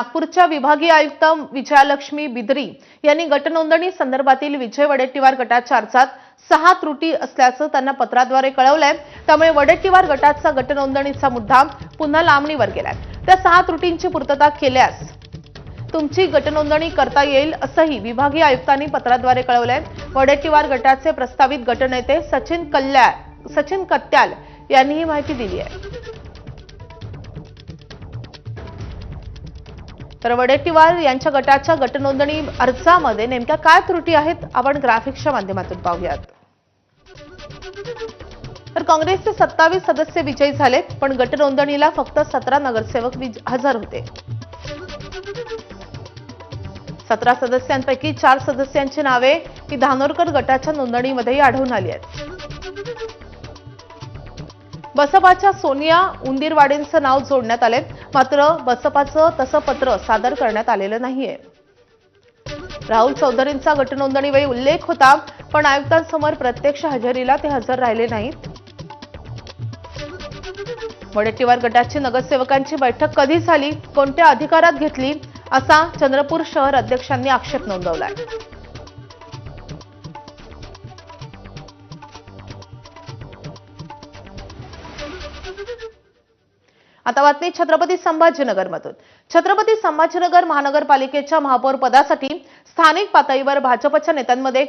नागपूरच्या विभागीय आयुक्त विजयालक्ष्मी बिदरी यांनी गटनोंदणी संदर्भातील विजय वडेट्टीवार गटाच्या अर्जात 6 त्रुटी असल्याचं त्यांना पत्राद्वारे कळवलंय। त्यामुळे वडेट्टीवार गटाचा गटनोंदणीचा मुद्दा पुन्हा लांबणीवर गेलाय। त्या 6 त्रुटींची पूर्तता केल्यास तुमची गटनोंदणी करता येईल असंही विभागीय आयुक्तांनी पत्राद्वारे कळवलंय। वडेट्टीवार गटाचे प्रस्तावित गटनेते सचिन कत्याल यांनी ही माहिती दिली आहे। तर वडेट्टीवार यांच्या गटाच्या गटनोंदणी अर्जामध्ये नेमक्या काय त्रुटी आहेत आपण ग्राफिक्सच्या माध्यमातून पाहूयात। तर काँग्रेसचे 27 सदस्य विजयी झाले, पण गटनोंदणीला फक्त 17 नगरसेवक हजर होते। 17 सदस्यांपैकी 4 सदस्यांची नावे ही धानोरकर गटाच्या नोंदणीमध्येही आढळून आली आहेत। बसपाच्या सोनिया उंदीरवाडेंचं नाव जोडण्यात आले, मात्र बसपाचं तसं पत्र सादर करण्यात आलेलं नाहीये। राहुल चौधरींचा गटनोंदणीवेळी उल्लेख होता, पण आयुक्तांसमोर प्रत्यक्ष हजेरीला ते हजर राहिले नाहीत। वडेट्टीवार गटाची नगरसेवकांची बैठक कधी झाली, कोणत्या अधिकारात घेतली, असा चंद्रपूर शहर अध्यक्षांनी आक्षेप नोंदवलाय। आता बातमी छत्रपती संभाजीनगरमधून। छत्रपती संभाजीनगर महानगरपालिकेच्या महापौर पदासाठी स्थानिक पातळीवर भाजपच्या नेत्यांमध्ये